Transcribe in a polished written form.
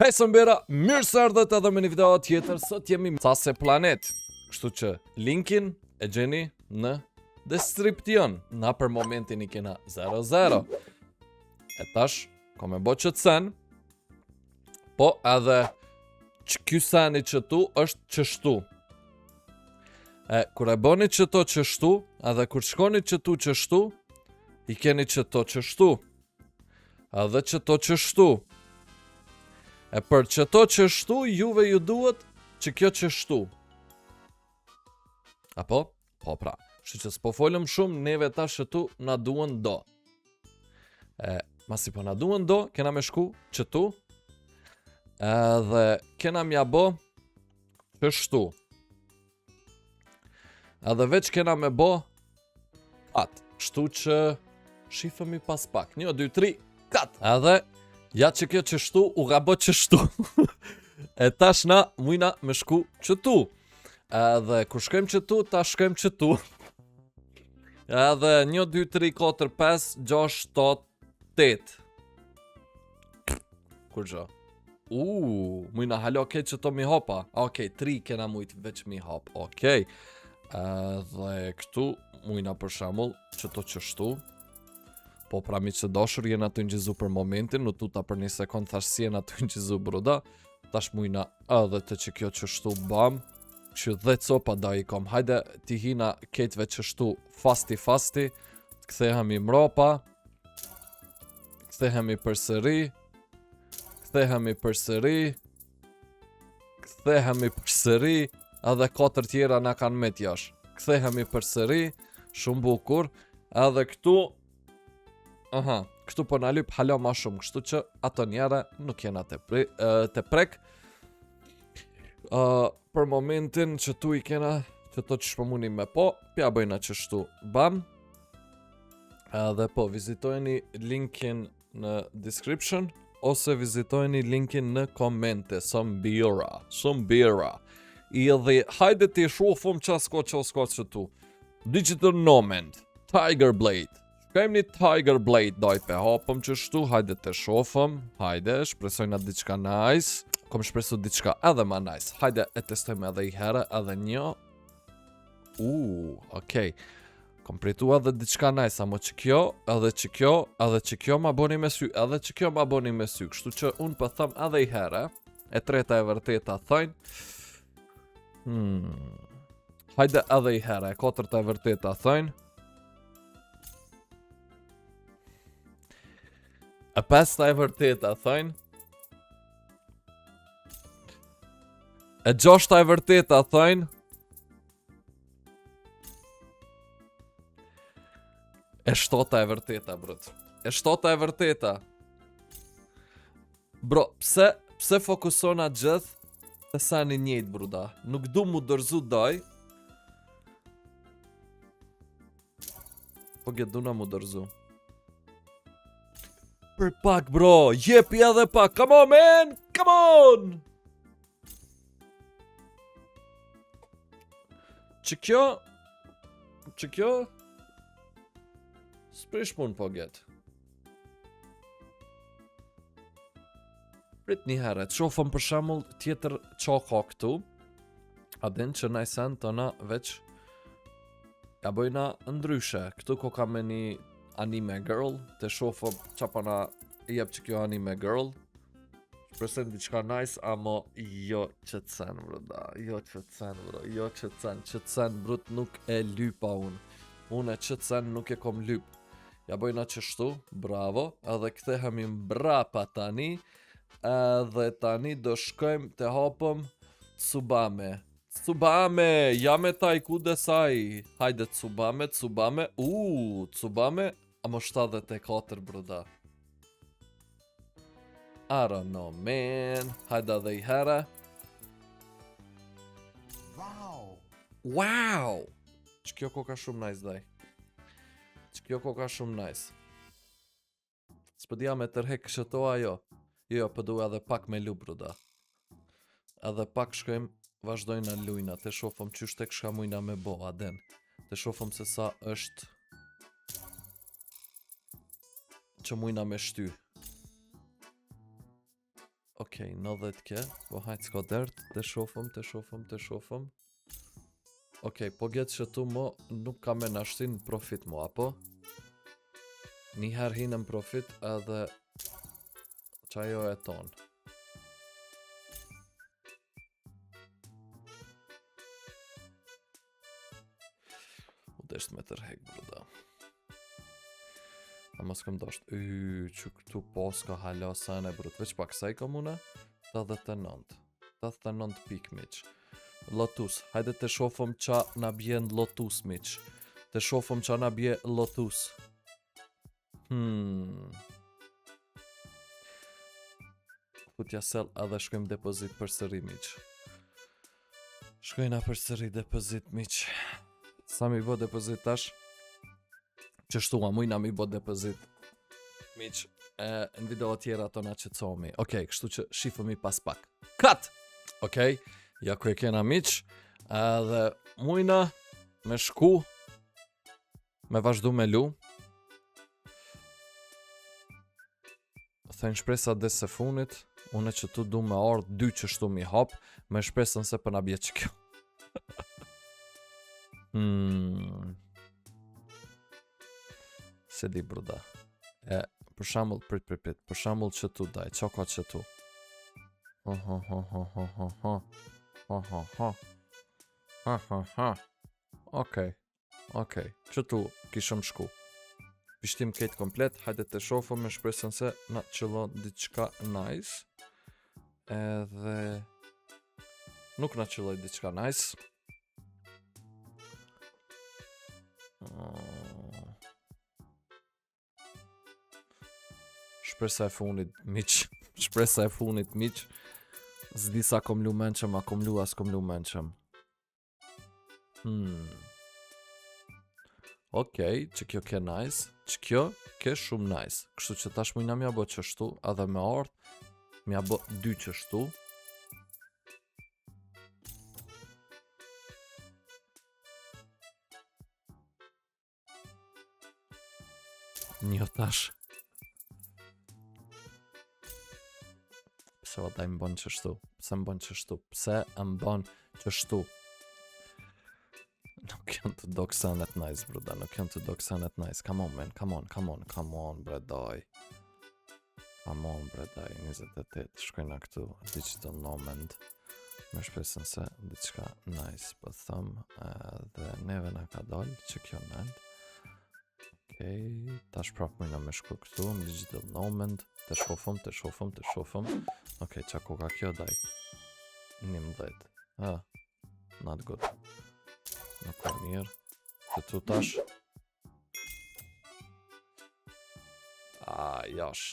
Hej Sombera, mirë se ardhët edhe me një video tjetër. Sot jemi sa se planet. Kështu që linkin e gjeni në description. Na për momentin I kena 0-0. E tash, ko me bo që të sen. Po edhe që ky seni që tu është qështu. Kur e boni që to qështu, edhe kur shkoni që tu qështu, I keni që to qështu. Edhe që to qështu. E për që to qështu, juve ju duhet që kjo qështu. Apo? Po pra. Shqy që s'po folëm shumë, neve ta shëtu na duen do. Masi po na duen do, kena me shku qëtu. Edhe kena mja bo qështu. Edhe veç kena me bo atë. Shtu që shifëmi pas pak. 1, 2, 3, 4. Edhe ja që kjo qështu u gabo qështu. E tash na mujna me shku qëtu. Edhe kur shkojmë qëtu, ta shkojmë qëtu. Edhe 1, 2, 3, 4, 5, 6, 7, 8. Kur gjo? Mujna halo ke që to mi hopa. Okej, 3 kena mujt veç mi hop. Okej. Edhe këtu mujna për shamull që to qështu. Po pra mi që doshur jena të njëzu për momentin, nuk tuta për një sekund thash si jena të njëzu bruda. Tash mujna edhe të që kjo qështu bam. Që dhe copa da I kom. Hajde ti hina ketve qështu fasti. Kthehemi mropa. Kthehemi përsëri. Edhe 4 tjera na kanë met jash. Kthehemi përsëri. Shumë bukur. Edhe këtu këtu po na lyp hala ma shumë, kështu që ato njëra nuk jena të prek. Për momentin që tu I kena që to që shpëmuni me po, pja bëjna qështu bam. Edhe po, vizitojni linkin në description, ose vizitojni linkin në komente, Sombera. I edhe, hajde ti shufëm qasko që tu. Digital Nomad, Tiger Blade. Kajmë një Tiger Blade doj pe hapëm qështu, hajde të shofëm, hajde, shpresojna diçka nice, kom shpresu diçka edhe ma nice, hajde e testojme edhe I herë, edhe një, okej, kom pritu edhe diçka nice, amo që kjo, edhe që kjo ma boni me sy, kështu që unë për thëm edhe I herë, e treta e vërteta thojnë, hajde edhe I herë, e katërta e vërteta thojnë, e pesta e vërteta, thojnë. E gjashta e vërteta, thojnë. E shtota e vërteta, brët. E shtota e vërteta. Bro, pse fokusona gjithë të sa një njëjtë, bruda. Nuk du mu dërzu doj. Po gjetë duna mu dërzu. Për pak, bro, jepi edhe pak, come on, man, come on! Që kjo, s'prish pun po get. Prit një herë, të shofëm për shamull tjetër qa ka këtu, adin që na I sen të na veç, ja bëjna ndryshe, këtu ko ka me një anime girl, të shofëm qa pa na jep që kjo anime girl. Shpresen diçka nice, amo jo që të sen, bruda. Jo që të sen, brut nuk e lypa unë. Unë e që të sen nuk e kom lyp. Ja bojna qështu, bravo, edhe kthehemi mbrapa tani, edhe tani do shkojmë të hapëm Tsubame. Ja me taj ku desaj. Hajde Tsubame. Tsubame, amo 74, bruda. I don't know, man. Hajde dhe I herë. Wow! Që kjo koka shumë nice, S'pëdja me tërhek këshëtoa jo. Jo, pëdu edhe pak me lu, bruda. Edhe pak shkojmë, vazhdojna lujna. Të shofëm qysh tek shka mujna me bo, aden. Të shofëm se sa është që mujna me shty. Okej, 90 ke, po hajtë s'ka dert, të shofëm. Okej, po gjetë që tu mo nuk ka me nashtin profit mo, apo? Njëherë hinëm profit edhe qajo e tonë. U desht me tërhek, bruda. A mos këm dosht, që këtu poska hala sane, brut. Veç pak sa i ka muna? 89 pik, miq. Lotus, hajde të shofëm qa na bjen Lotus, miq. Të shofëm qa na bje Lotus. Futja sell edhe shkojmë depozit për sëri, miq. Shkojna për sëri depozit, miq. Sa mi bo depozit tash? Qështu, a mujna mi bo depozit. Miq, në video tjera ato na qëcomi. Okej, kështu që shifëmi pas pak. Kat! Okej, ja ku e kena, miq. Edhe mujna me shku, me vazhdu me lu. Thejnë shpresa dhe se funit, une që tu du me ardh 2 qështu mi hap, me shpresën se për na bje që kjo. Se di, bruda. Për shambull, prit. Për shambull që tu daj, qa ka që tu? Okej, që tu kishëm shku. Pishtim kejt komplet, hajde të shofëm me shpresën se na qëllon diçka nice. Edhe nuk na qëlloj diçka nice. Shpresa e funit, miq. Zdi sa kom lu menqëm, a kom lu as kom lu menqëm. Okej, që kjo ke nice, që kjo ke shumë nice. Kështu që tash mujna mja bo qështu, edhe me ardh, mja bo 2 qështu. Një tash. Pse vata i mbon qështu? Pse mbon qështu? Nuk janë të doksanet nice, bruda. Nuk janë të doksanet nice. Come on, man. Come on, bredaj. 28. Shkojna këtu. Digital Nomad. Me shpresën se diçka nice. Po thëmë. Dhe neve na ka dalë që kjo nend. Okej. Tash prap mëjna me shku këtu. Digital Nomad. Të shofëm. Okej, qa ku ka kjo daj? 11. Not good. Nuk ka mirë. Të tu tash. Jash.